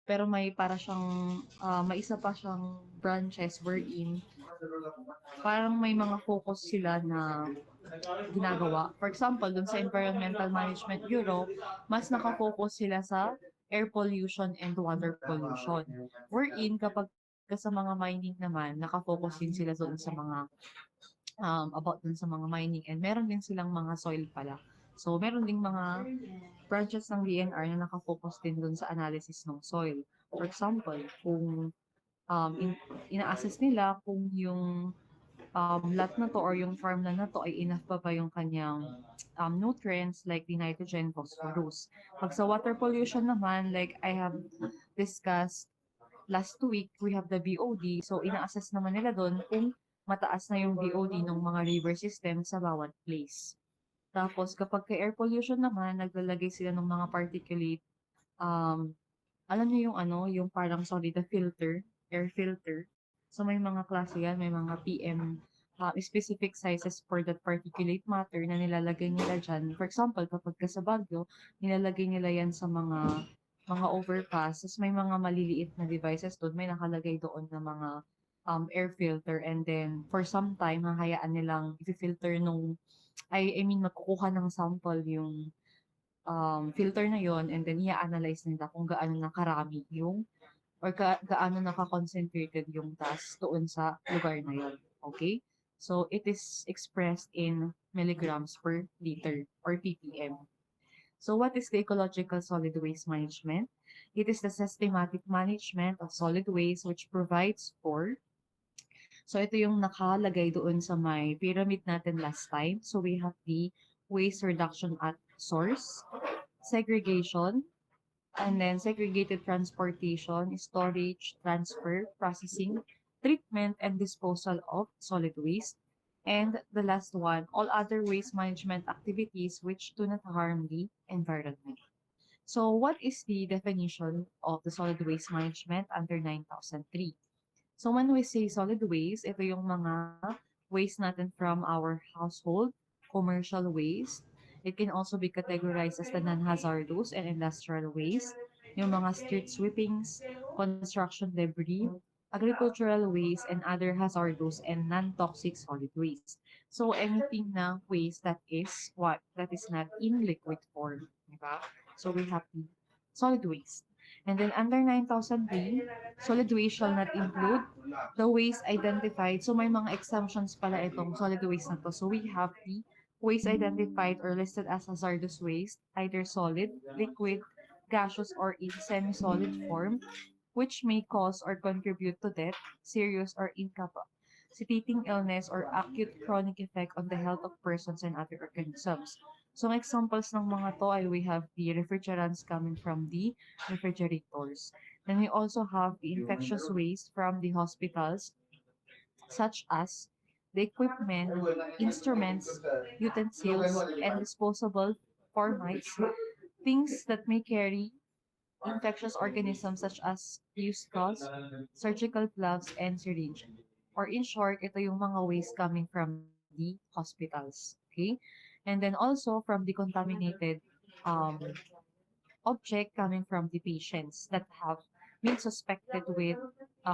pero may para siyang, may isa pa siyang branches wherein parang may mga focus sila na ginagawa. For example, dun sa Environmental Management Bureau, mas nakafocus sila sa air pollution and water pollution. Wherein, kapag sa mga mining naman, nakafocus din sila doon sa mga about dun sa mga mining and meron din silang mga soil pala. So, meron ding mga branches ng DNR na nakafocus din dun sa analysis ng soil. For example, kung ina-assess nila kung yung lot na to or yung farmland na to ay enough pa ba yung kanyang nutrients like the nitrogen, phosphorus. Pag sa water pollution naman, like I have discussed last week, we have the BOD. So, ina-assess naman nila doon kung mataas na yung BOD ng mga river system sa bawat place. Tapos, kapag ka air pollution naman, naglalagay sila ng mga particulate, um, alam niyo yung yung parang solid na filter, air filter. So, may mga klase yan, may mga PM, specific sizes for that particulate matter na nilalagay nila dyan. For example, kapag ka sa Baguio, nilalagay nila yan sa mga overpass. Tapos may mga maliliit na devices doon, may nakalagay doon na mga air filter. And then, for some time, hahayaan nilang i-filter I mean, makukuha ng sample yung filter na yon and then i-analyze nila kung gaano na karami yung or gaano naka-concentrated yung dust doon sa lugar na yon. Okay? So, it is expressed in milligrams per liter or ppm. So, what is the ecological solid waste management? It is the systematic management of solid waste which provides for, so ito yung nakalagay doon sa may pyramid natin last time. So, we have the waste reduction at source, segregation, and then segregated transportation, storage, transfer, processing, treatment, and disposal of solid waste. And the last one, all other waste management activities which do not harm the environment. So what is the definition of the solid waste management under 9003? So when we say solid waste, ito yung mga waste natin from our household, commercial waste. It can also be categorized as the non-hazardous and industrial waste, yung mga street sweepings, construction debris, agricultural waste, and other hazardous and non-toxic solid waste. So anything na waste that is what? That is not in liquid form. Diba? So we have the solid waste. And then under 9003, solid waste shall not include the waste identified. So may mga exemptions pala itong solid waste na to. So we have the waste identified or listed as hazardous waste, either solid, liquid, gaseous, or in semi-solid form, which may cause or contribute to death, serious or incapacitating illness, or acute chronic effect on the health of persons and other organisms. So, examples ng mga to ay we have the refrigerants coming from the refrigerators. Then we also have the infectious waste from the hospitals, such as the equipment, instruments, utensils, and disposable formats, things that may carry infectious organisms such as used gauze, surgical gloves, and syringe. Or in short, ito yung mga waste coming from the hospitals. Okay? And then also from the contaminated um, object coming from the patients that have been suspected with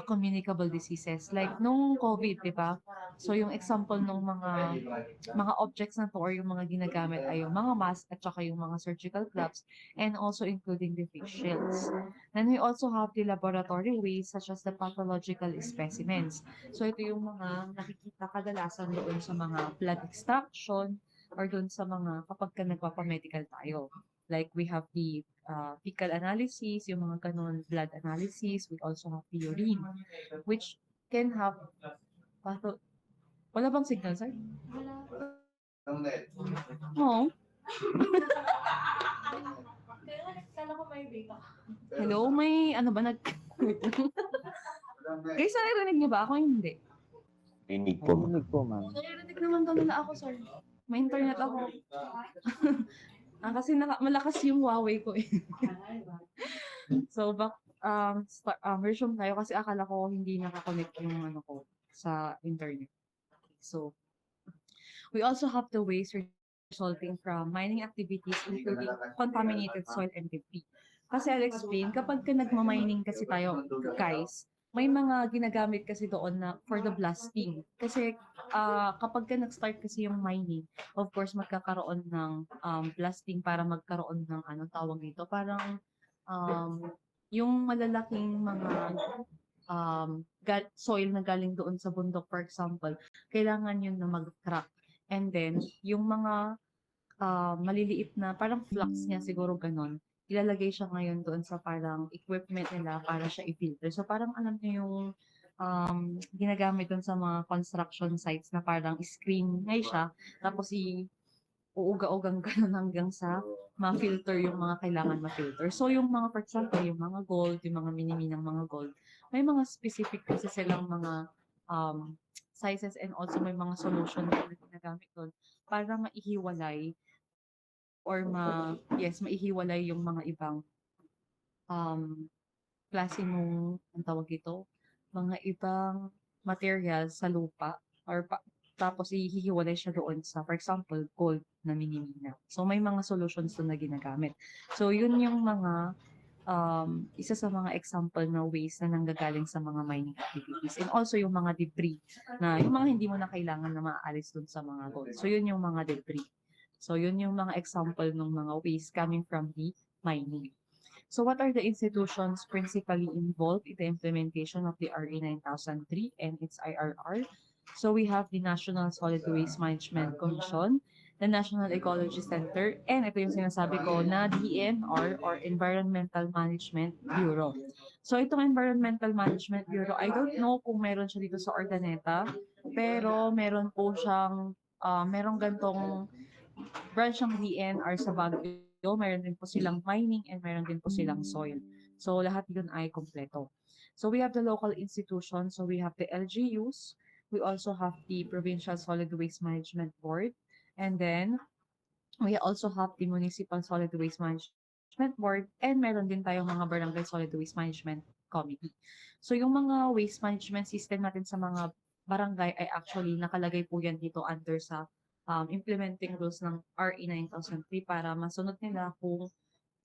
communicable diseases. Like nung COVID, di ba? So yung example nung mga objects na to or yung mga ginagamit ay yung mga mask at saka yung mga surgical gloves and also including the face shields. Then we also have the laboratory waste such as the pathological specimens. So ito yung mga nakikita kadalasan doon sa mga blood extraction or doon sa mga kapag ka nagpapamedical tayo. Like we have the fecal analysis, yung mga ganun, blood analysis. We also have the urine, which can have patho... Wala bang signal, sir? No. Hello, may ano ba nag... Guys, naririnig niyo ba ako? Hindi. Rinig po. Narinig po, ma'am. Naririnig naman daw nila ako, sir. May internet ako. Kasi malakas yung Huawei ko eh. So, version tayo kasi akala ko hindi nakakonect yung ano ko sa internet. Okay, so, we also have the waste resulting from mining activities including contaminated soil and debris. Kasi I'll explain, kapag ka nagmamining kasi tayo, guys, may mga ginagamit kasi doon na for the blasting. Kasi kapag ka nag-start kasi yung mining, of course magkakaroon ng blasting para magkaroon ng ano tawag dito, parang um, yung malalaking mga soil na galing doon sa bundok, for example, kailangan yun na mag-crack. And then, yung mga maliliit na, parang flux niya siguro ganon, ilalagay siya ngayon doon sa parang equipment nila para siya i-filter. So parang alam niyo yung ginagamit doon sa mga construction sites na parang screen ngay siya, tapos uuga-ugang gano'n hanggang sa ma-filter yung mga kailangan ma-filter. So yung mga, for example, yung mga gold, yung mga mini-minang mga gold, may mga specific kasi silang mga sizes, and also may mga solution na ginagamit doon para maihiwalay or maihiwalay yung mga ibang um, klase nung, ang tawag ito, mga ibang materials sa lupa, or tapos ihihiwalay siya doon sa, for example, gold na minimina. So may mga solutions doon na ginagamit. So yun yung mga isa sa mga example na ways na nanggagaling sa mga mining activities. And also yung mga debris na yung mga hindi mo na kailangan na maaalis doon sa mga gold. So yun yung mga debris. So yun yung mga example ng mga waste coming from the mining. So what are the institutions principally involved in the implementation of the RA 9003 and its IRR? So we have the National Solid Waste Management Commission, the National Ecology Center, and ito yung sinasabi ko na DENR or Environmental Management Bureau. So itong Environmental Management Bureau, I don't know kung meron siya dito sa Ordaneta, pero meron po siyang, merong gantong branch ng DNR sa Baguio, meron din po silang mining and meron din po silang soil. So lahat yun ay kompleto. So we have the local institutions, so we have the LGUs, we also have the Provincial Solid Waste Management Board, and then we also have the Municipal Solid Waste Management Board, and meron din tayong mga Barangay Solid Waste Management Committee. So yung mga waste management system natin sa mga barangay ay actually nakalagay po yan dito under sa implementing rules ng RA 9003 para masunod nila kung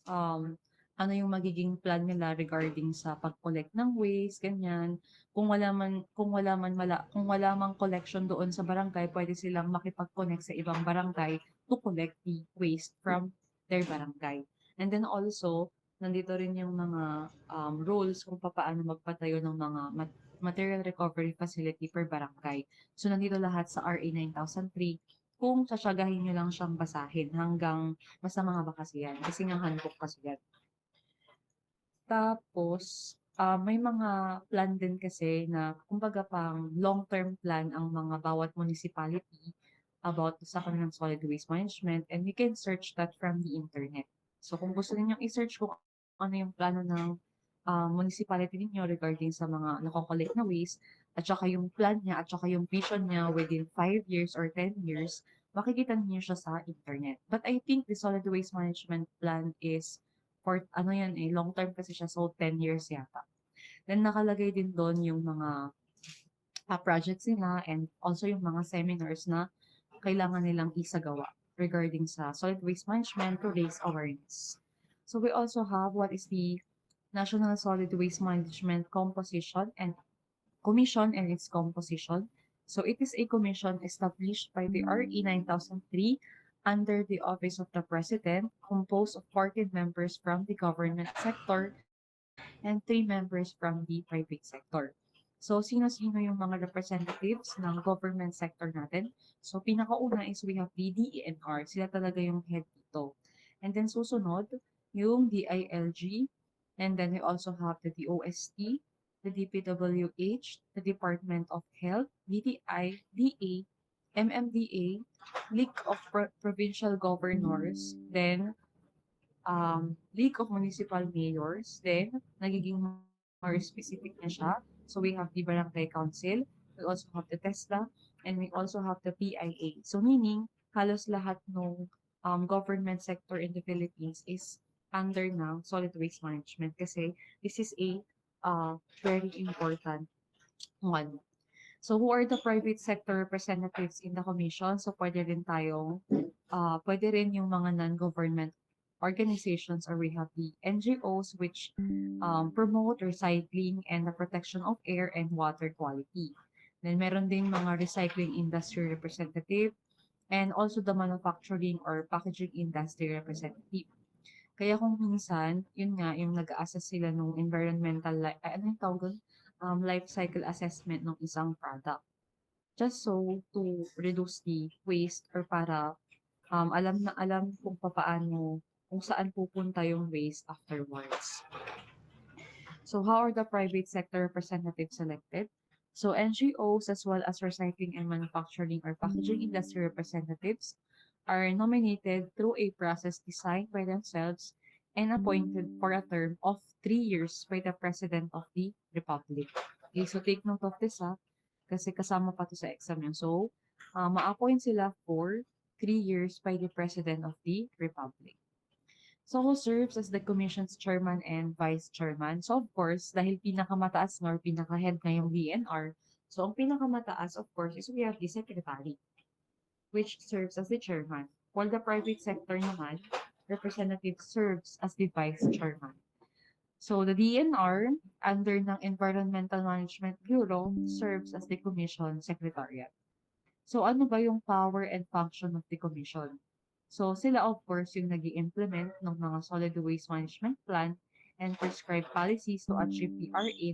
um, ano yung magiging plan nila regarding sa pag-collect ng waste, ganyan. Kung wala mang collection doon sa barangay, pwede silang makipag-connect sa ibang barangay to collect the waste from their barangay. And then also, nandito rin yung mga rules kung paano magpatayo ng mga material recovery facility per barangay. So nandito lahat sa RA 9003, kung sasyagahin nyo lang siyang basahin hanggang basta mga bakasyan, kasi nga handbook kasi yan. Tapos, may mga plan din kasi na kumbaga pang long-term plan ang mga bawat municipality about sa kanilang solid waste management, and you can search that from the internet. So kung gusto ninyong i-search kung ano yung plano ng municipality ninyo regarding sa mga nakokollect na waste, at saka yung plan niya, at saka yung vision niya within 5 years or 10 years, makikita niyo siya sa internet. But I think the solid waste management plan is for ano yan eh, long term kasi siya, so 10 years yata. Then nakalagay din doon yung mga projects nila, and also yung mga seminars na kailangan nilang isagawa regarding sa solid waste management to raise awareness. So we also have what is the National Solid Waste Management Composition and Commission and its composition. So it is a commission established by the RE 9003 under the Office of the President, composed of 14 members from the government sector and 3 members from the private sector. So, sino-sino yung mga representatives ng government sector natin? So, pinakauna is we have the DENR. Sila talaga yung head dito. And then susunod, yung DILG. And then we also have the DOST, the DPWH, the Department of Health, DTI, DA, MMDA, League of Provincial Governors, then League of Municipal Mayors, then nagiging more specific na siya. So we have the Barangay Council, we also have the TESDA, and we also have the PIA. So meaning, halos lahat ng government sector in the Philippines is under now solid waste management, kasi this is a very important one. So who are the private sector representatives in the commission? So pwede rin yung mga non-government organizations, or we have the NGOs, which promote recycling and the protection of air and water quality. Then meron din mga recycling industry representative and also the manufacturing or packaging industry representative. Kaya kung minsan, yun nga, yung nag-a-assess sila nung environmental, ano yung tawag dun? Life cycle assessment ng isang product. Just so to reduce the waste or para alam na alam kung papaano, kung saan pupunta yung waste afterwards. So how are the private sector representatives selected? So NGOs as well as recycling and manufacturing or packaging industry representatives are nominated through a process designed by themselves and appointed for a term of 3 years by the President of the Republic. Okay, so take note of this kasi kasama pa to sa exam yun. So, ma-appoint sila for 3 years by the President of the Republic. So, who serves as the Commission's chairman and vice chairman? So, of course, dahil pinakamataas nga or pinaka-head na yung DNR, so ang pinakamataas, of course, is we have the secretary, which serves as the chairman. While the private sector naman, representative serves as the vice chairman. So, the DNR, under ng Environmental Management Bureau, serves as the Commission Secretariat. So, ano ba yung power and function of the Commission? So, sila of course yung nag implement ng mga solid waste management plan and prescribed policies to achieve the RA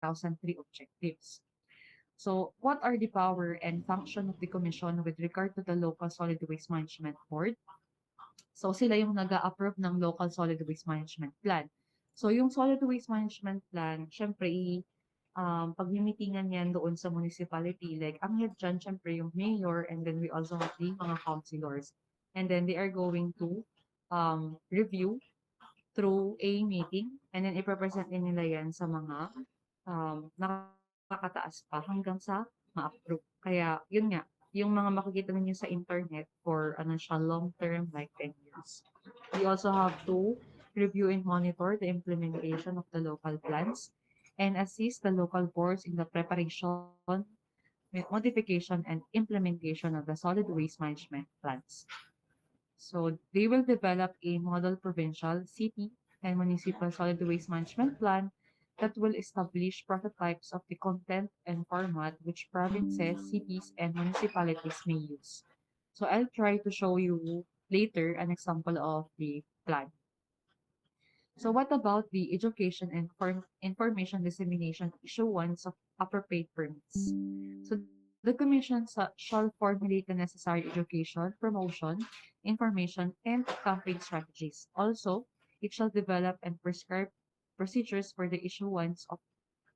9003 objectives. So, what are the power and function of the Commission with regard to the local solid waste management board? So, sila yung nag-a-approve ng local solid waste management plan. So, yung solid waste management plan, syempre, pagmimitingan yan doon sa municipality. Like, ang head dyan, syempre, yung mayor, and then we also have the mga councilors. And then they are going to review through a meeting, and then ipapresent din nila yan sa mga nakakataas pa hanggang sa ma-approve. Kaya, yun nga, yung mga makikita ninyo sa internet for ano siya, long term, like 10 years. We also have to review and monitor the implementation of the local plans and assist the local boards in the preparation, modification, and implementation of the solid waste management plans. So they will develop a model provincial, city, and municipal solid waste management plan that will establish prototypes of the content and format which provinces, cities, and municipalities may use. So I'll try to show you later an example of the plan. So what about the education and information dissemination issuance of appropriate permits? So the Commission shall formulate the necessary education, promotion, information, and campaign strategies. Also, it shall develop and prescribe procedures for the issuance of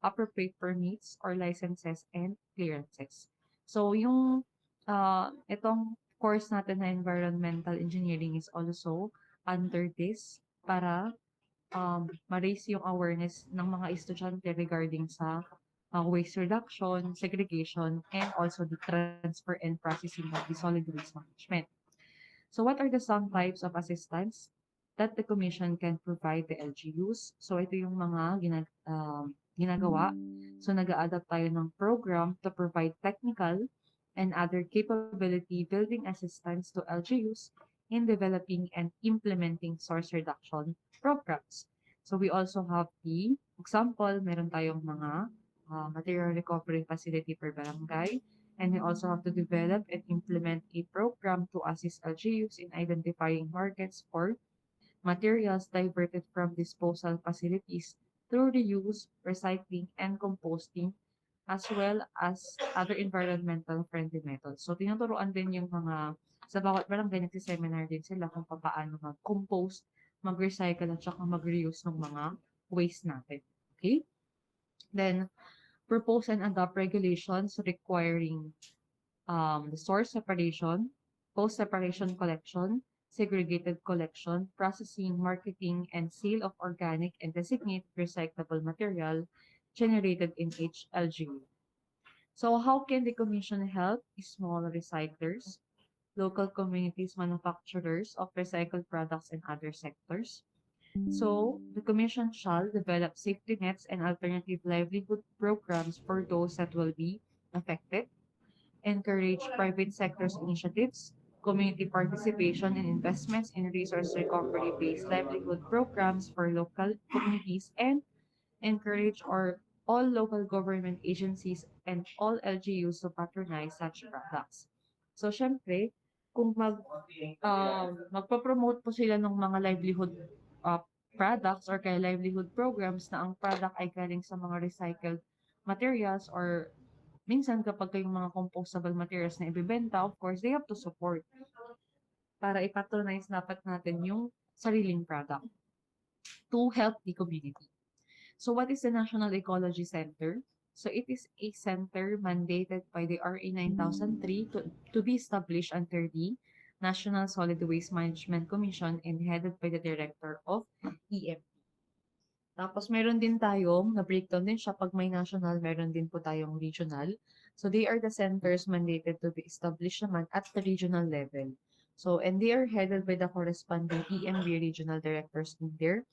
appropriate permits or licenses and clearances. So yung itong course natin na environmental engineering is also under this para ma-raise yung awareness ng mga estudyante regarding sa waste reduction, segregation, and also the transfer and processing of the solid waste management. So what are the some types of assistance that the Commission can provide the LGUs? So ito yung mga ginagawa. So nag-a-adapt tayo ng program to provide technical and other capability building assistance to LGUs in developing and implementing source reduction programs. So we also have the example, meron tayong mga material recovery facility per barangay, and we also have to develop and implement a program to assist LGUs in identifying markets for materials diverted from disposal facilities through reuse, recycling, and composting, as well as other environmental friendly methods. So tinuturuan din yung mga, sa bawat barangay nagsiseminar din sila kung paano mag-compose, mag-recycle, at saka mag-reuse ng mga waste natin. Okay? Then, propose and adopt regulations requiring the source separation, post-separation collection, segregated collection, processing, marketing, and sale of organic and designated recyclable material generated in each LGU. So how can the Commission help small recyclers, local communities, manufacturers of recycled products, and other sectors? So the Commission shall develop safety nets and alternative livelihood programs for those that will be affected, encourage private sector's initiatives, community participation and investments in resource recovery-based livelihood programs for local communities, and encourage all local government agencies and all LGUs to patronize such products. So, syempre, kung magpo-promote po sila ng mga livelihood uh, products or kaya livelihood programs na ang product ay galing sa mga recycled materials or minsan kapag kayong mga compostable materials na ibebenta, of course, they have to support para ipatronize dapat natin yung sariling product to help the community. So what is the National Ecology Center? So it is a center mandated by the RA 9003 to be established under the National Solid Waste Management Commission and headed by the Director of EMP. Tapos meron din tayong, na-breakdown din siya pag may national, meron din po tayong regional. So they are the centers mandated to be established naman at the regional level. So, and they are headed by the corresponding EMB regional directors in their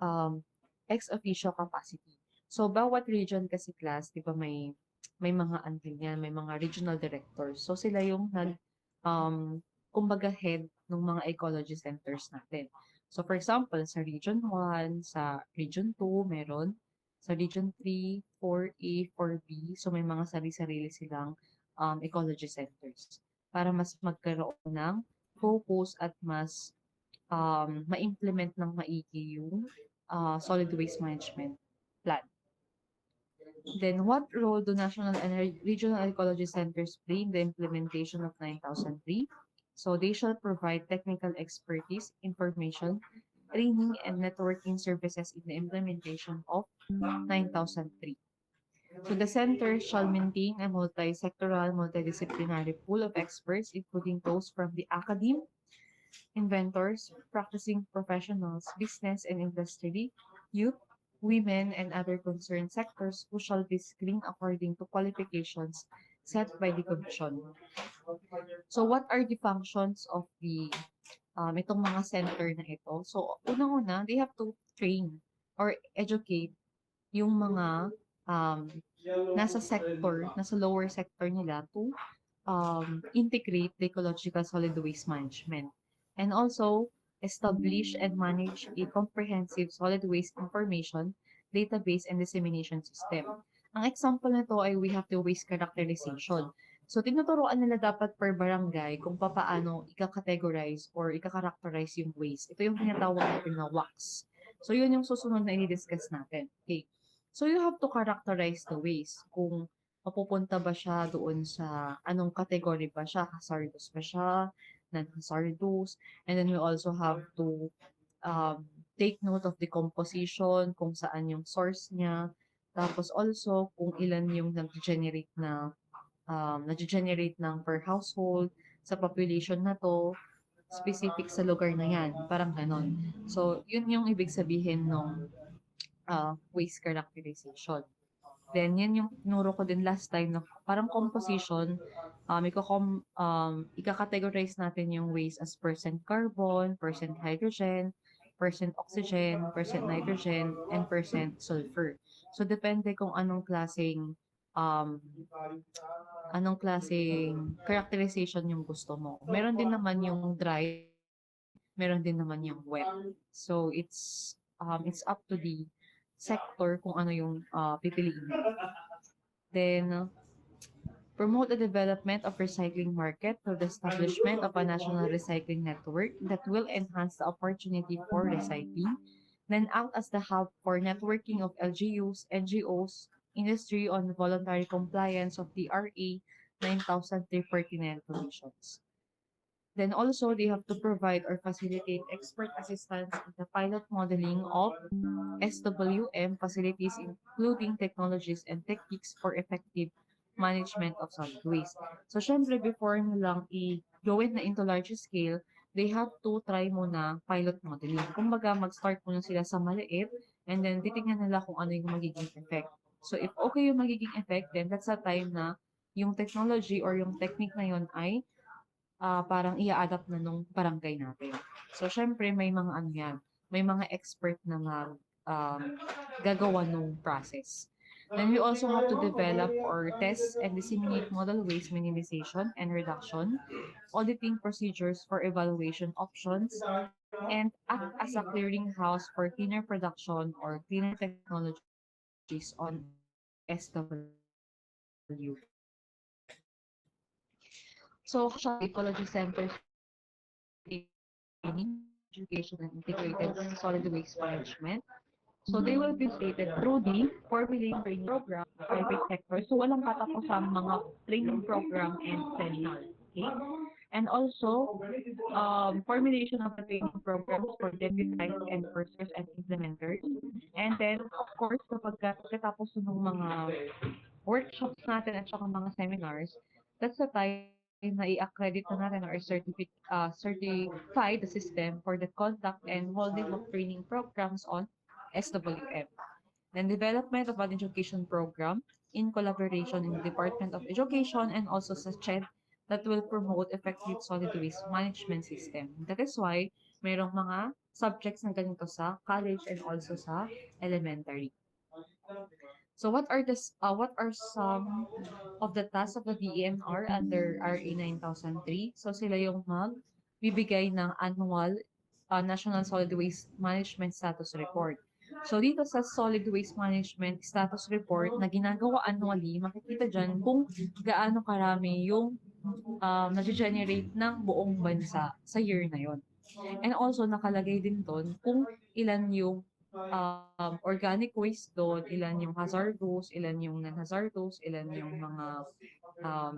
um, ex-officio capacity. So, bawat region kasi class, di ba may mga antin yan, may mga regional directors. So, sila yung kumbaga head ng mga ecology centers natin. So, for example, sa Region 1, sa Region 2, meron. Sa Region 3, 4A, 4B. So, may mga sarili-sarili silang ecology centers para mas magkaroon ng focus at mas ma-implement ng maigi yung solid waste management plan. Then, what role do national and regional ecology centers play in the implementation of 9003? So, they shall provide technical expertise, information, training, and networking services in the implementation of 9003. So, the center shall maintain a multi-sectoral, multidisciplinary pool of experts, including those from the academe, inventors, practicing professionals, business and industry, youth, women, and other concerned sectors who shall be screened according to qualifications set by the Commission. So what are the functions of the itong mga center na ito? So unang-una, they have to train or educate yung mga nasa lower sector nila to integrate the ecological solid waste management. And also, establish and manage a comprehensive solid waste information, database, and dissemination system. Ang example nito ay we have the waste characterization. So, tinuturoan nila dapat per barangay kung paano ika-categorize or ika-characterize yung waste. Ito yung tinatawag natin na WACS. So, yun yung susunod na i-discuss natin. Okay. So, you have to characterize the waste. Kung mapupunta ba siya doon sa anong category ba siya, hazardous ba siya, non-hazardous, and then we also have to take note of the composition, kung saan yung source niya, tapos also kung ilan yung nag-generate ng per household sa population na to, specific sa lugar na yan, parang ganon. So, yun yung ibig sabihin ng waste characterization. Then, yan yung tinuro ko din last time na parang composition, ika-categorize natin yung waste as percent carbon, percent hydrogen, percent oxygen, percent nitrogen, and percent sulfur. So, depende kung anong klaseng characterization yung gusto mo. Meron din naman yung dry, meron din naman yung wet. So, it's up to the sector kung ano yung pipiliin. Then, promote the development of recycling market through the establishment of a national recycling network that will enhance the opportunity for recycling. Then, act as the hub for networking of LGUs, NGOs, industry on voluntary compliance of the RA 9003 pertinent provisions. Then also, they have to provide or facilitate expert assistance in the pilot modeling of SWM facilities, including technologies and techniques for effective management of solid waste. So, syempre, before nilang i-gawin na into large scale, they have to try muna pilot modeling. Kumbaga, mag-start muna sila sa maliit, and then titingnan nila kung ano yung magiging effect. So, if okay yung magiging effect, then that's a time na yung technology or yung technique na yun ay parang i-adapt na nung barangay natin. So, syempre, may mga yan, may mga expert na gagawa nung process. Then we also have to develop or test and disseminate model waste minimization and reduction, auditing procedures for evaluation options, and act as a clearinghouse for cleaner production or cleaner technologies on SW. So, Ecology Center training, education, and integrated solid waste management. So they will be stated through the formulating training program, private sector. So walang katapusang mga training program and seminar. Okay? And also, formulation of the training programs for deputized enforcers and implementers. And then, of course, kapag katapos ng mga workshops natin at saka mga seminars, that's the time na i-accredit na natin or certify the system for the conduct and holding of training programs on SWM. Then development of an education program in collaboration in the Department of Education and also sa CHED that will promote effective solid waste management system. That is why mayroong mga subjects na ganito sa college and also sa elementary. So what are some of the tasks of the DENR under RA 9003? So sila yung bibigay ng annual National Solid Waste Management Status Report. So dito sa Solid Waste Management Status Report na ginagawa annually, makikita dyan kung gaano karami yung nag-generate ng buong bansa sa year na yon. And also nakalagay din doon kung ilan yung organic waste doon, ilan yung hazardous, ilan yung non-hazardous, ilan yung mga um,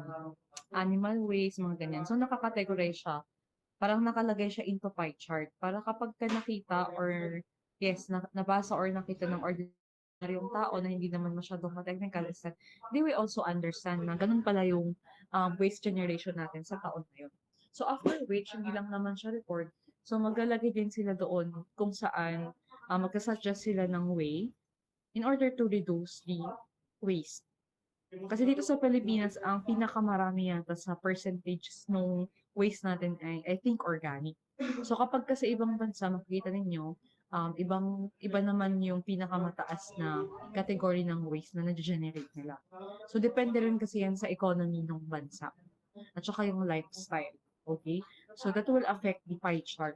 animal waste, mga ganyan. So nakakategorize siya. Parang nakalagay siya into pie chart. Para kapag ka nakita or yes, nabasa or nakita ng ordinaryong tao na hindi naman masyadong technical is that they will also understand na ganun pala yung waste generation natin sa taon na yun. So after which, hindi lang naman siya report. So maglalagay din sila doon kung saan magkasuggest sila ng way in order to reduce the waste. Kasi dito sa Pilipinas, ang pinakamarami yata sa percentages nung waste natin ay, I think, organic. So kapag kasi ibang bansa, makikita ninyo, iba naman yung pinakamataas na category ng waste na na-generate nila. So depende rin kasi yan sa economy ng bansa at saka yung lifestyle. Okay? So that will affect the pie chart.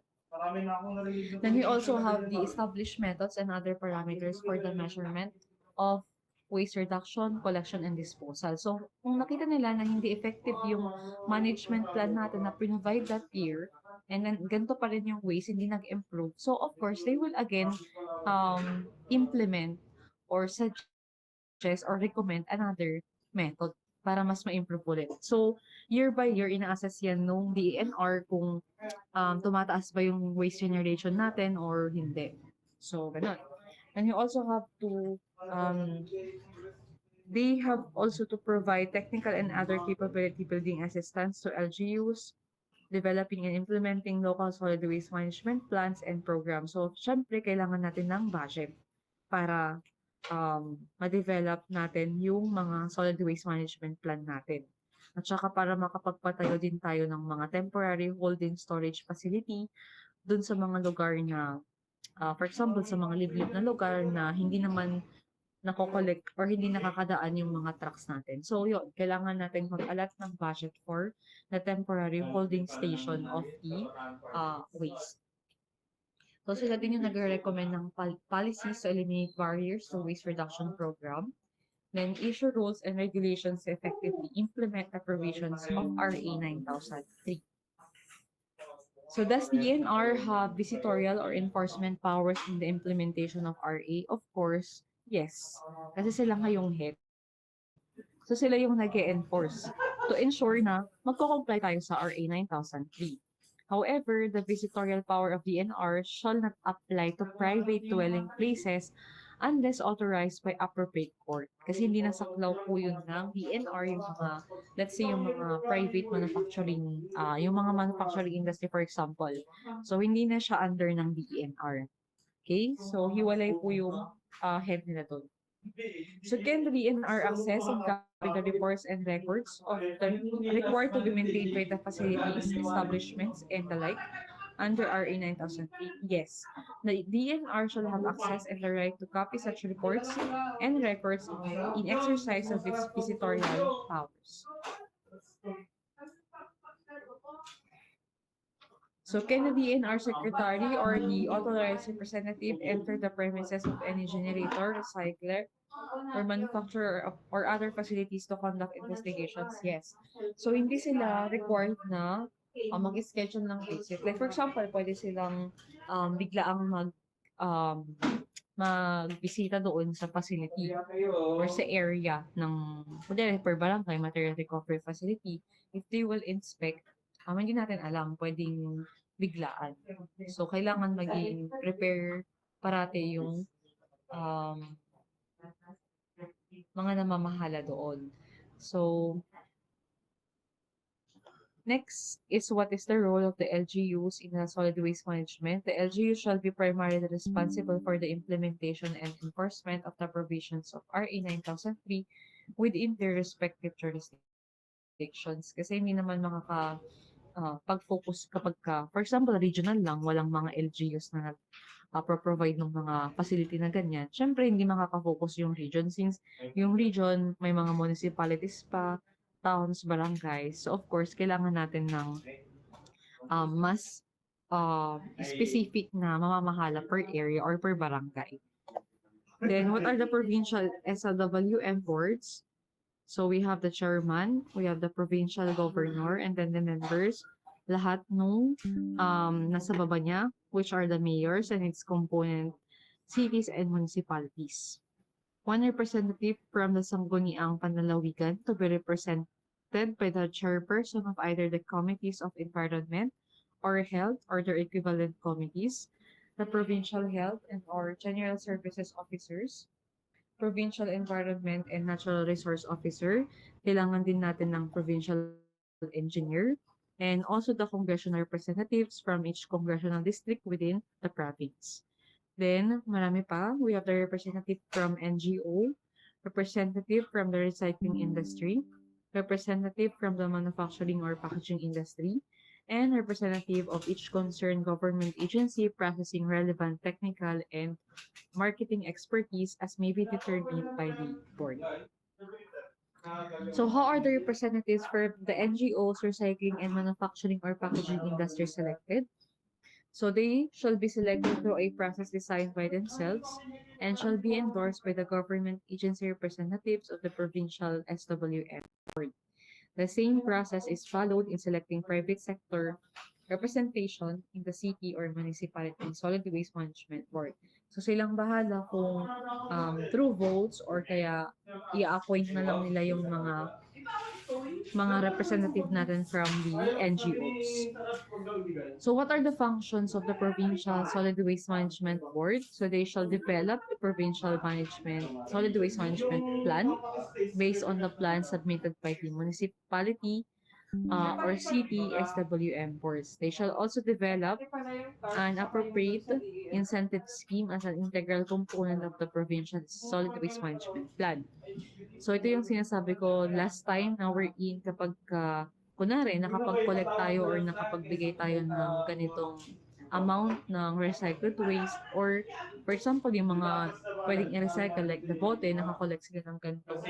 Then we also have the established methods and other parameters for the measurement of waste reduction, collection, and disposal. So, kung nakita nila na hindi effective yung management plan natin na provide that year, and then ganito pa rin yung waste, hindi nag-improve. So, of course, they will again implement or suggest or recommend another method para mas ma-improve ulit. So, year by year, ina-assess yan nung DENR kung tumataas ba yung waste generation natin or hindi. So, ganun. And you also have to, they have also to provide technical and other capability building assistance to LGUs, developing and implementing local solid waste management plans and programs. So, syempre, kailangan natin ng budget para ma-develop natin yung mga solid waste management plan natin. At saka para makapagpatayo din tayo ng mga temporary holding storage facility dun sa mga lugar na, for example, sa mga liblib na lugar na hindi naman nako-collect or hindi nakakadaan yung mga trucks natin. So yun, kailangan natin mag-allot ng budget for the temporary holding station of the waste. So sila din yung nagre-recommend ng policies to eliminate barriers to waste reduction program. Then issue rules and regulations to effectively implement the provisions of RA 9003. So does the DNR have visitorial or enforcement powers in the implementation of RA? Of course, yes. Kasi sila nga yung head. So sila yung nag-e-enforce to ensure na magko-comply tayo sa RA 9003. However, the visitorial power of DNR shall not apply to private dwelling places unless authorized by appropriate court. Kasi hindi nasaklaw po yun ng DNR, yung mga, let's say, yung mga private manufacturing, yung mga manufacturing industry, for example. So, hindi na siya under ng DNR. Okay? So, hiwalay po yung head nila doon. So, can the DNR access and copy the reports and records of the required to be maintained by the facilities, establishments, and the like? under RA 9003? Yes. The DNR shall have access and the right to copy such reports and records in exercise of its visitorial powers. So can the DNR secretary or the authorized representative enter the premises of any generator, recycler, or manufacturer or other facilities to conduct investigations? Yes. So hindi sila required na mag-schedule ng visit. Like for example, pwede silang biglaang magbisita doon sa facility or sa area ng kunyari per barangay material recovery facility. If they will inspect, hindi natin alam, pwedeng biglaan. So, kailangan maging prepare parate yung um, mga namamahala doon. So, next is what is the role of the LGUs in the solid waste management. The LGU shall be primarily responsible for the implementation and enforcement of the provisions of RA 9003 within their respective jurisdictions. Kasi hindi naman pag-focus kapag for example, regional lang, walang mga LGUs na provide ng mga facility na ganyan. Siyempre, hindi makaka-focus yung region since yung region may mga municipalities pa, towns, barangays. So, of course, kailangan natin ng mas specific na mamamahala per area or per barangay. Then, what are the provincial SLWM boards? So, we have the chairman, we have the provincial governor, and then the members. Lahat nung nasa baba niya, which are the mayors and its component cities and municipalities. One representative from the Sangguniang Panlalawigan to be represented by the chairperson of either the committees of environment or health or their equivalent committees, the provincial health and or general services officers, provincial environment and natural resource officer. Kailangan din natin ng provincial engineer and also the congressional representatives from each congressional district within the province. Then, marami pa. We have the representative from NGO, representative from the recycling industry, representative from the manufacturing or packaging industry, and representative of each concerned government agency processing relevant technical and marketing expertise as may be determined by the board. So how are the representatives for the NGOs, recycling, and manufacturing or packaging industry selected? So they shall be selected through a process designed by themselves and shall be endorsed by the government agency representatives of the provincial SWM board. The same process is followed in selecting private sector representation in the city or municipality solid waste management board. So silang bahala kung through votes or kaya i-appoint na lang nila yung mga representative natin from the NGOs. So what are the functions of the Provincial Solid Waste Management Board? So they shall develop the provincial solid waste management plan based on the plan submitted by the municipality or city SWM boards. They shall also develop an appropriate incentive scheme as an integral component of the provincial solid waste management plan. So ito yung sinasabi ko last time na we're in kapag kunwari nakapag-collect tayo or nakapagbigay tayo ng ganitong amount ng recycled waste or for example yung mga pwedeng i-recycle like the bote, nakakollect sila ng ganitong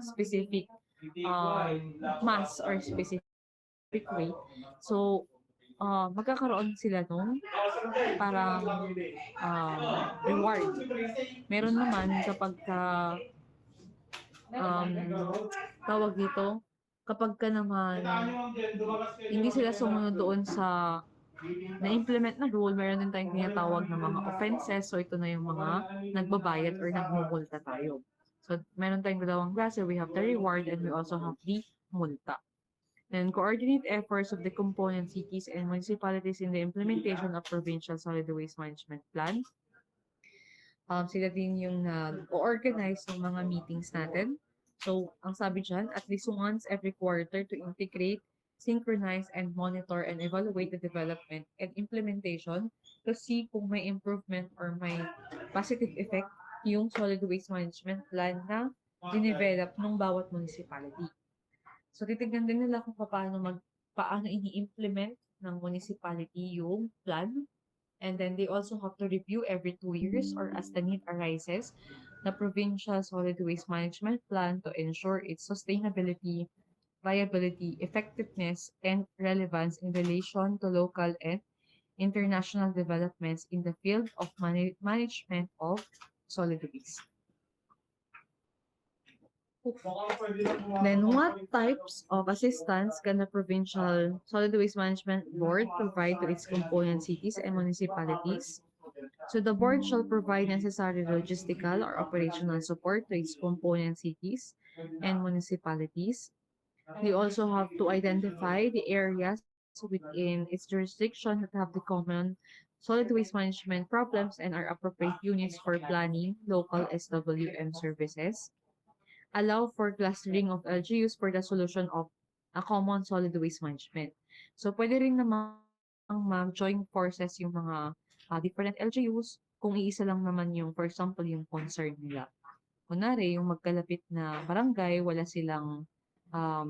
specific mass or specific weight. So, magkakaroon sila nung parang reward. Meron naman kapag tawag dito, kapag ka naman hindi sila sumunod doon sa na-implement na rule, meron din tayong tinatawag na mga offenses. So, ito na yung mga nagbabayad or nagmumulta tayo. So, meron tayong dalawang klase. We have the reward and we also have the multa. Then, coordinate efforts of the component cities and municipalities in the implementation of provincial solid waste management plan. Sila din yung nag-organize ng mga meetings natin. So, ang sabi dyan, at least once every quarter to integrate, synchronize, and monitor and evaluate the development and implementation to see kung may improvement or may positive effect yung solid waste management plan na dinevelop ng bawat municipality. So, titignan din nila kung paano ini-implement ng municipality yung plan. And then they also have to review every 2 years or as the need arises the provincial solid waste management plan to ensure its sustainability, viability, effectiveness, and relevance in relation to local and international developments in the field of management of solid waste. Then, what types of assistance can the Provincial Solid Waste Management Board provide to its component cities and municipalities? So, the board shall provide necessary logistical or operational support to its component cities and municipalities. They also have to identify the areas within its jurisdiction that have the common solid waste management problems and are appropriate units for planning local SWM services. Allow for clustering of LGUs for the solution of a common solid waste management. So, pwede rin namang mag-join forces yung mga different LGUs kung iisa lang naman yung, for example, yung concern nila. Kunwari, yung magkalapit na barangay, um,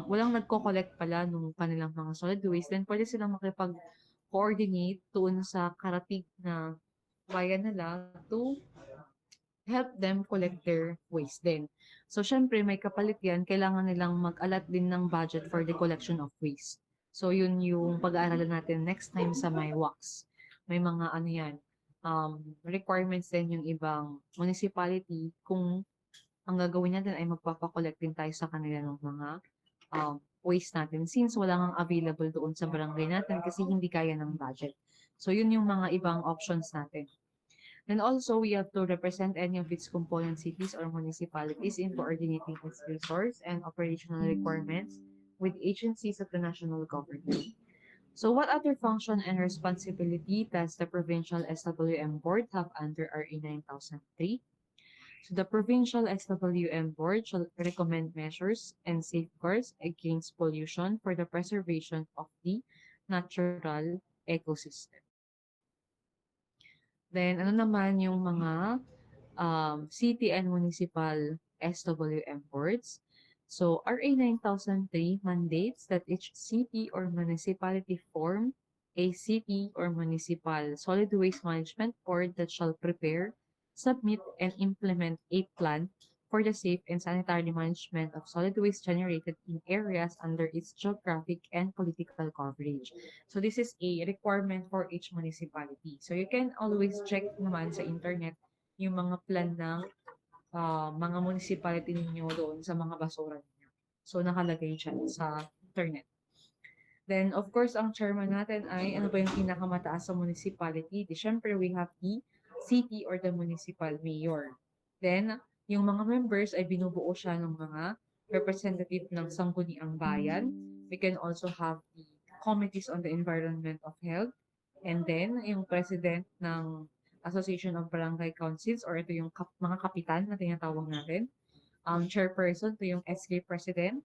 walang nagko-collect pala nung kanilang mga solid waste, then pwede silang makipag-coordinate doon sa karatig na bayan nila to help them collect their waste din. So, syempre, may kapalit yan, kailangan nilang mag-alat din ng budget for the collection of waste. So, yun yung pag-aaralan natin next time sa my WACS. May mga ano yan, requirements din yung ibang municipality kung ang gagawin natin ay magpapakolect din tayo sa kanila ng mga waste natin since wala nang available doon sa barangay natin kasi hindi kaya ng budget. So, yun yung mga ibang options natin. And also, we have to represent any of its component cities or municipalities in coordinating its resource and operational requirements with agencies of the national government. So, what other function and responsibility does the Provincial SWM Board have under RA 9003? So, the Provincial SWM Board shall recommend measures and safeguards against pollution for the preservation of the natural ecosystem. Then, ano naman yung mga city and municipal SWM boards? So, RA 9003 mandates that each city or municipality form a city or municipal solid waste management board that shall prepare, submit, and implement a plan for the safe and sanitary management of solid waste generated in areas under its geographic and political coverage. So this is a requirement for each municipality. So you can always check naman sa internet yung mga plan ng mga municipality ninyo doon sa mga basura ninyo. So nakalagay siya sa internet. Then, of course, ang chairman natin ay ano ba yung pinakamataas sa municipality? Di syempre, we have the city or the municipal mayor. Then, yung mga members ay binubuo siya ng mga representative ng sangguniang bayan. We can also have the committees on the environment of health. And then, yung president ng Association of Barangay Councils or ito yung mga kapitan na tinatawag natin. Chairperson, ito yung SK president.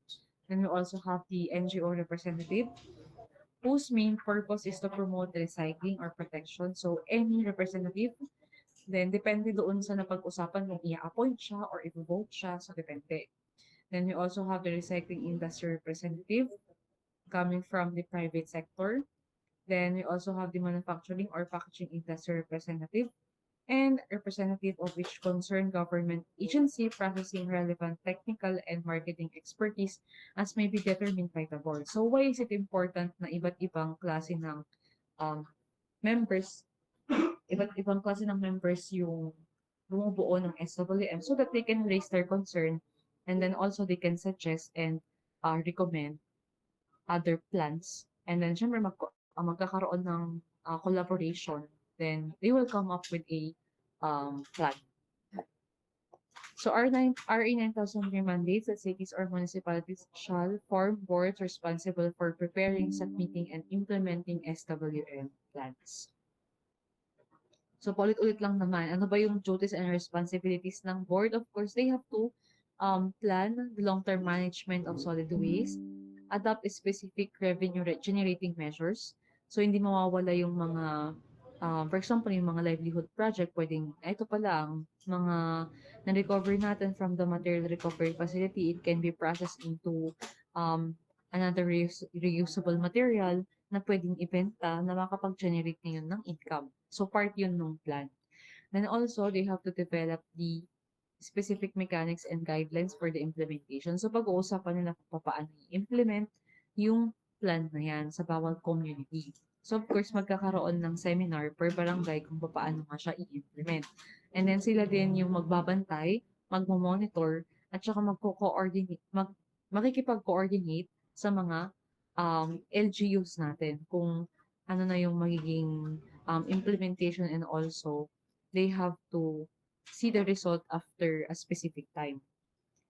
Then we also have the NGO representative whose main purpose is to promote recycling or protection. So, any representative, then depende doon sa napag-usapan kung i-appoint siya or i-vote siya. So, depende. Then we also have the recycling industry representative coming from the private sector. Then we also have the manufacturing or packaging industry representative and representative of each concerned government agency processing relevant technical and marketing expertise as may be determined by the board. So why is it important na iba't ibang klase ng um, members, iba't ibang klase ng members yung bumubuo ng SWM so that they can raise their concern and then also they can suggest and recommend other plans. And then syempre magkakaroon ng collaboration, then they will come up with a plan. So RA 9003 mandates that cities or municipalities shall form boards responsible for preparing, submitting, and implementing SWM plans. So paulit-ulit lang naman, ano ba yung duties and responsibilities ng board? Of course, they have to plan the long-term management of solid waste, adopt specific revenue generating measures. So, hindi mawawala yung mga, for example, yung mga livelihood project, pwedeng, ito pa lang, mga na-recover natin from the material recovery facility, it can be processed into another reusable material na pwedeng ibenta na makapag-generate ngayon ng income. So, part yun ng plan. Then also, they have to develop the specific mechanics and guidelines for the implementation. So, pag-uusapan nila kung paano i-implement yung plan na yan sa bawat community. So, of course, magkakaroon ng seminar per barangay kung paano nga siya i-implement. And then, sila din yung magbabantay, magmo-monitor, at saka magko-coordinate, makikipag-coordinate sa mga LGUs natin kung ano na yung magiging implementation, and also they have to see the result after a specific time.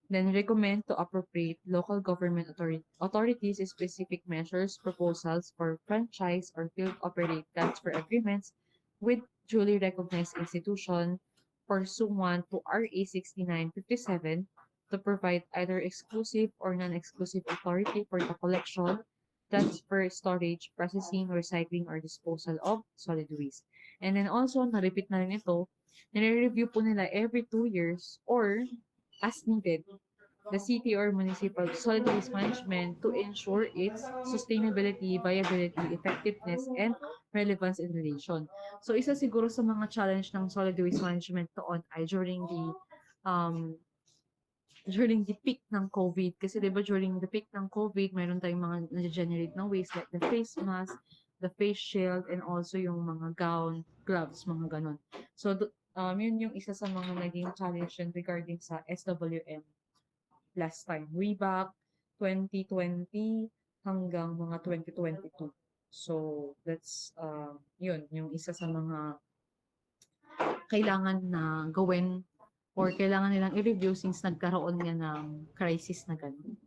Then recommend to appropriate local government authorities specific measures, proposals for franchise or field operate transfer agreements with duly recognized institution pursuant to RA 6957 to provide either exclusive or non-exclusive authority for the collection, transfer, storage, processing, recycling, or disposal of solid waste. And then also, na-repeat na rin ito, nire-review po nila every 2 years or as needed the city or municipal solid waste management to ensure its sustainability, viability, effectiveness, and relevance in relation. So, isa siguro sa mga challenge ng solid waste management noon ay um, during the peak ng COVID. Kasi diba during the peak ng COVID, mayroon tayong mga na-generate ng waste like the face mask, the face shield, and also yung mga gown, gloves, mga ganon. So, yun yung isa sa mga naging challenge regarding sa SWM last time. Way back 2020 hanggang mga 2022. So, that's, yun, yung isa sa mga kailangan na gawin or kailangan nilang i-review since nagkaroon nga ng crisis na ganun.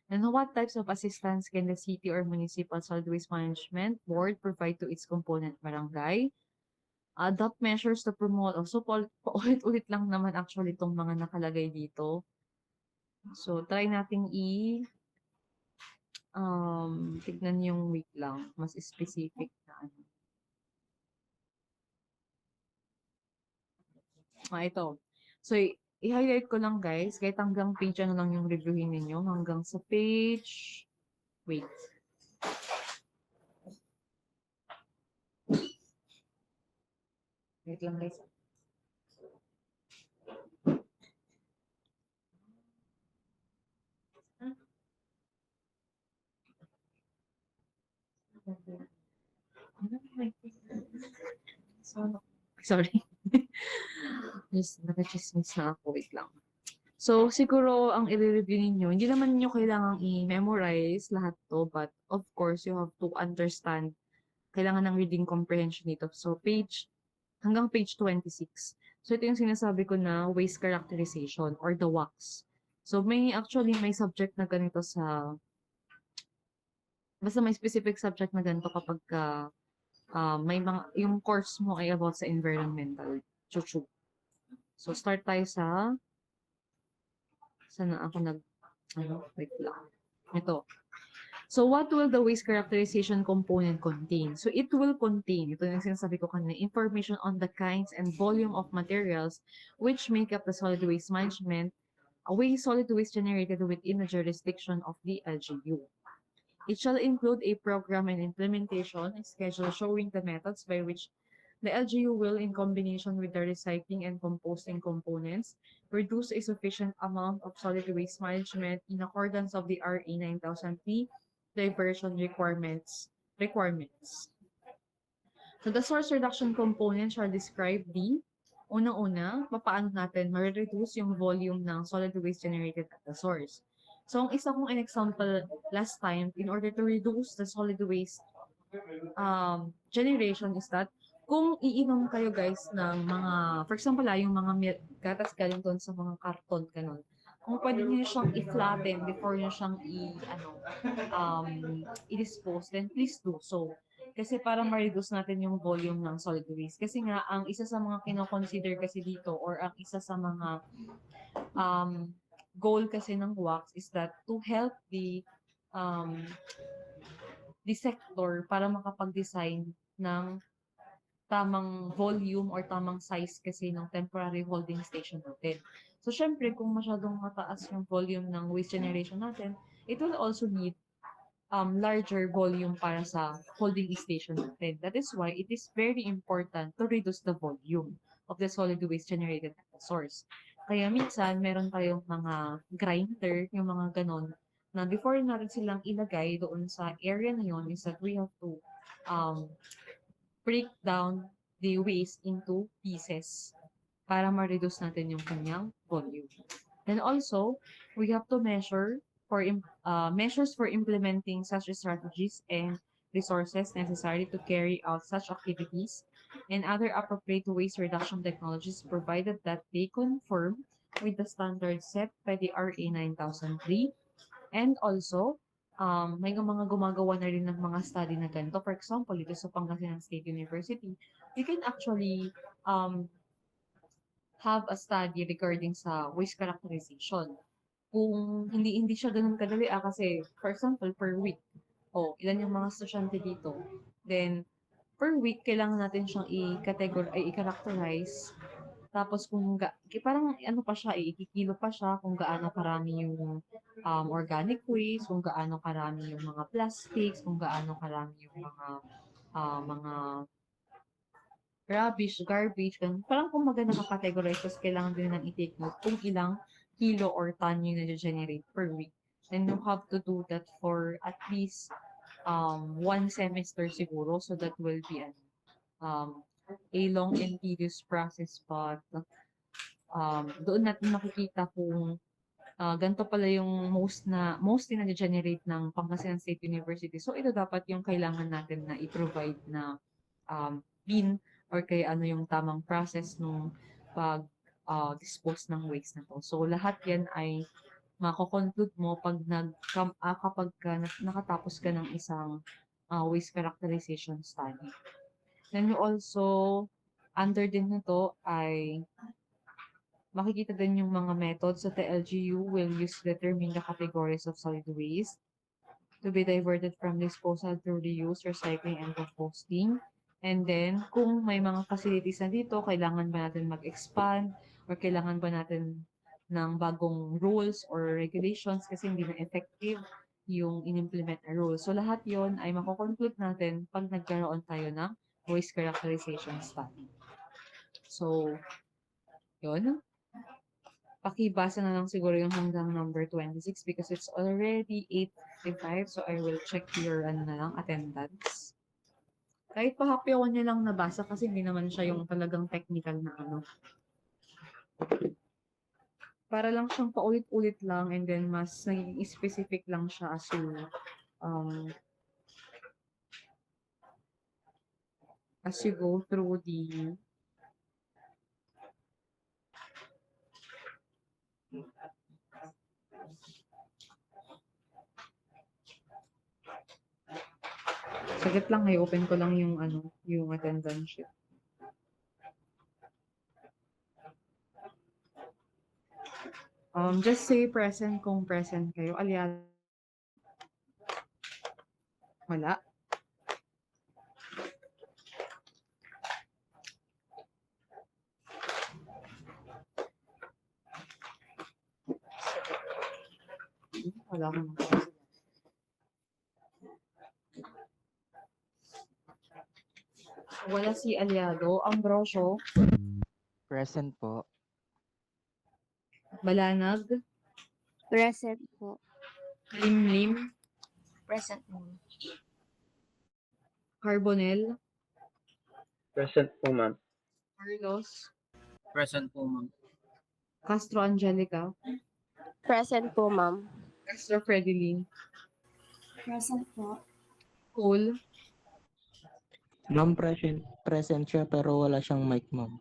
And what types of assistance can the city or municipal solid waste management board provide to its component barangay? Adopt measures to promote. So, paulit-ulit lang naman actually itong mga nakalagay dito. So, try nating tignan yung week lang. Mas specific na ano. Ito. So, i-highlight ko lang guys, kahit hanggang page ano lang yung reviewin ninyo, hanggang sa page, wait. Wait lang guys. Sorry. Just, nakachismis na ako. Wait lang. So, siguro, ang i-review ninyo, hindi naman ninyo kailangang i-memorize lahat to, but of course, you have to understand, kailangan ng reading comprehension dito. So, hanggang page 26. So, ito yung sinasabi ko na waste characterization or the WACS. So, may subject na ganito basta may specific subject na ganito kapag may yung course mo ay about sa environmental. Chuchu. So, start tayo sana ako wait lang. Ito. So, what will the waste characterization component contain? So, it will contain, ito yung sinasabi ko kanina, information on the kinds and volume of materials which make up the solid waste management, solid waste generated within the jurisdiction of the LGU. It shall include a program and implementation schedule showing the methods by which the LGU will, in combination with the recycling and composting components, produce a sufficient amount of solid waste management in accordance of the RA 9000P diversion requirements. So the source reduction component shall describe unang-una, paano natin ma-reduce yung volume ng solid waste generated at the source. So, ang isa kong example last time, in order to reduce the solid waste generation is that kung iinom kayo guys ng mga, for example yung mga gatas galing doon sa mga karton, ganun. Kung pwede niyo siyang i-flatten before niyo siyang i-dispose, then please do so. Kasi para ma-reduce natin yung volume ng solid waste. Kasi nga, ang isa sa mga kino-consider kasi dito or ang isa sa mga goal kasi ng WACS is that to help the sector para makapag-design ng tamang volume or tamang size kasi ng temporary holding station natin. So, syempre, kung masyadong mataas yung volume ng waste generation natin, it will also need larger volume para sa holding station natin. That is why it is very important to reduce the volume of the solid waste generated at the source. Kaya minsan, meron tayong mga grinder, yung mga ganon, na before natin silang ilagay doon sa area na yun, is that we have to um, break down the waste into pieces para ma-reduce natin yung kanyang volume. Then also, we have to measures for implementing such strategies and resources necessary to carry out such activities and other appropriate waste reduction technologies provided that they conform with the standards set by the RA 9003. And also, may mga gumagawa na rin ng mga study na ganito. For example, dito sa Pangasinan State University, you can actually um, have a study regarding sa waste characterization. Kung hindi siya gano'n kadali kasi for example, per week, ilan yung mga estudyante dito. Then, per week, kailangan natin siyang i-characterize. Tapos parang ano pa siya, ikikilo pa siya kung gaano karami yung organic waste, kung gaano karami yung mga plastics, kung gaano karami yung mga rubbish, garbage, ganun. Parang kumbaga naka-categorize, tapos kailangan din ng i-take note kung ilang kilo or ton yung na-generate per week. And you have to do that for at least one semester siguro, so that will be um, a long and tedious process, but doon natin makikita kung ganito pala yung mostly na-generate ng Pangasinan State University. So ito dapat yung kailangan natin na i-provide na bin or kaya ano yung tamang process nung pag dispose ng waste na to. So lahat yan ay mako-conclude mo kapag nakatapos ka ng isang waste characterization study. Then you also, under din nito ay makikita din yung mga methods that the LGU will use to determine the categories of solid waste to be diverted from disposal through reuse, recycling, and composting. And then, kung may mga facilities na dito, kailangan ba natin mag-expand or kailangan ba natin ng bagong rules or regulations kasi hindi na effective yung in-implement na rules. So, lahat yon ay makoconclude natin pag nagkaroon tayo ng waste characterization study. So, yun. Pakibasa na lang siguro yung hanggang number 26 because it's already 8:55, so I will check your attendance. Kahit pahapyawan niyo lang nabasa kasi hindi naman siya yung talagang technical na ano. Para lang siyang paulit-ulit lang and then mas naging specific lang siya um, as you go through the saglit lang, i-open ko lang yung attendance sheet. Just say present kung present kayo. Aliado. Wala. Wala akong present. Wala si Aliado. Ambrosio. Present po. Balanag. Present po. Limlim. Present po. Carbonel. Present po, ma'am. Carlos. Present po, ma'am. Castro Angelica. Present po, ma'am. Castro Fredeline. Present po. Cole. Ma'am, present siya pero wala siyang mic, ma'am.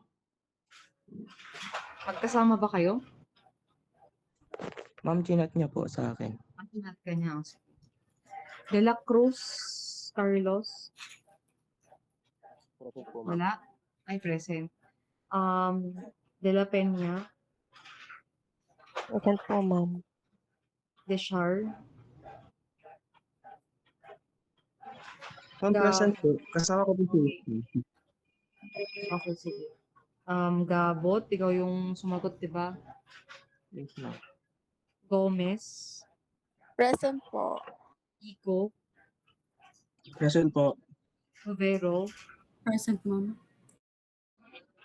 Magkasama ba kayo? Ma'am, chinat niya po sa akin. Makinat ka niya. De La Cruz. Carlos. Present po, ma'am. Wala. Ay, present. De La Peña. Present po, ma'am. Deschar. Ma'am, present po. Kasama ko po si Okay, sige. Gabot, ikaw yung sumagot, di ba? Yes, ma'am. Gomez. Present po. Iko. Present po. Overo, Present, ma'am.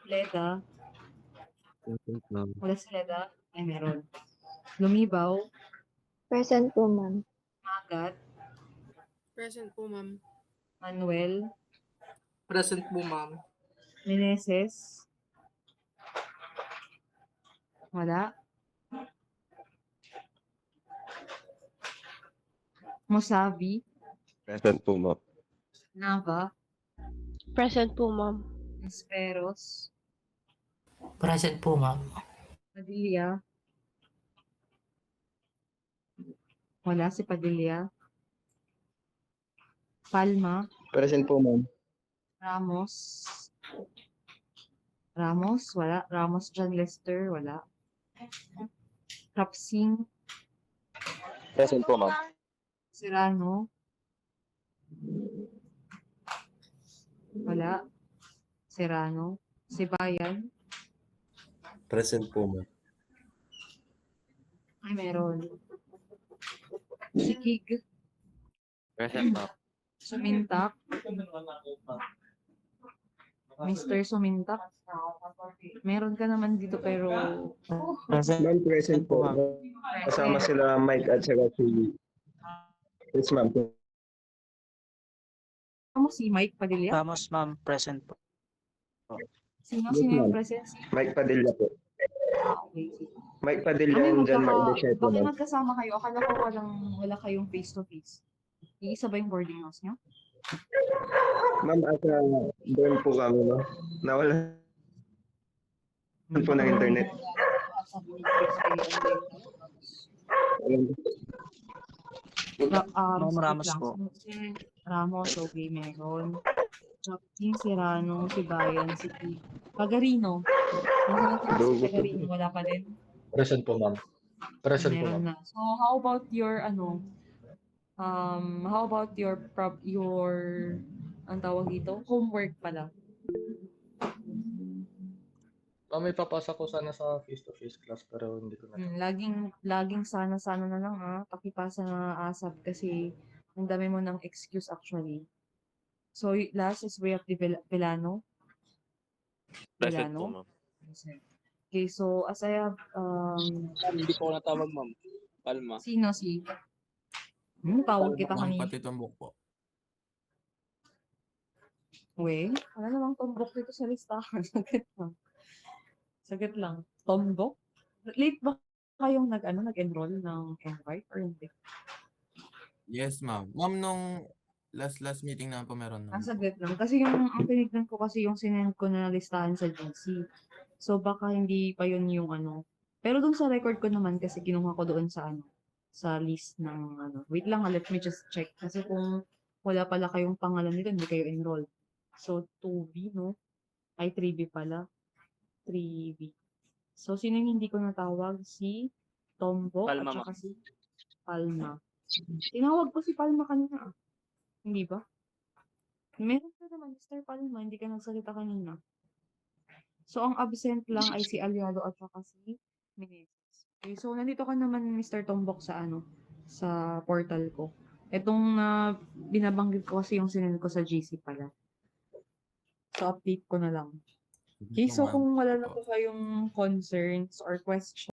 Leda, Present, ma'am. wala si Leda, ay meron. Lumibaw, Present po, ma'am. Magat, Present po, ma'am. Manuel, Present po, ma'am. Meneses, wala. Mosavi, Present po, ma'am. Nava, Present po, ma'am. Esperos, Present po, ma'am. Padilla, wala si Padilla. Palma, Present po, ma'am. Ramos, wala. Ramos John Lester, wala. Rapsing, Present po, ma'am. Serrano, wala. Serrano, Sibayan, Present po, ma'am. ay meron. Si Kig, Present, ma'am. Sumintak, Mr. Sumintak. Meron ka naman dito pero Present. Ma'am, present po. Kasama sila Mike at saka si... Yes, ma'am. Ano si Mike Padilla? Ramos, ma'am. Present po. Sino Yes, yung ma'am. present? Mike Padilla po. Okay. Mike Padilla Ano and John Mike Desher po, bakit ma'am. magkasama kayo? Akala ko wala kayong face to face. Iisa ba yung boarding house niyo? Ma'am, at doon po kami, no? Nawala po ng internet. Ma'am Ramos lang. po. Si Ramos, okay, meron. Joaquin Serrano, si Bayan, si Pagarino. Si Pagarino, wala pa din. Present po, ma'am. Present po, Meron ma'am. na. So, how about your, ang tawag dito? Homework pala. May papasa ko sana sa face-to-face class pero hindi ko na. Laging sana na lang pakipasa na ASAP kasi ang dami mo ng excuse actually. So, last is way of the Villano. Present Villano? po, ma'am. Okay, so as I have, Hindi po ako natawag, ma'am. Palma. sino si? Tawag kita kanina. Pati tumbok po. We, wala namang tombok dito sa listahan. Saglit lang. Tombok? Late ba kayong nag-enroll ng invite or hindi? Yes, ma'am. Ma'am, nung last meeting na po meron na. Saglit lang. Kasi ang tinignan ko kasi yung sinend ko na listahan sa GC. So baka hindi pa yun yung Pero dun sa record ko naman kasi kinuha ko doon sa sa list ng Wait lang, let me just check. Kasi kung wala pala kayong pangalan nito, hindi kayo enrolled. So 2B, no? Ay, 3B pala. 3B. So, sino yung hindi ko natawag? Si Tombo at Palma, saka si Palma. Tinawag ko si Palma kanina. Hindi ba? Meron ka naman, Mr. Palma. Hindi ka nagsalita kanina. So, ang absent lang ay si Aliado at saka si Meneses. Okay, so, nandito ka naman, Mr. Tombok, sa sa portal ko. Itong binabanggit ko kasi yung sinend ko sa GC pala. So, update ko na lang. Okay, so kung wala na po kayong concerns or questions,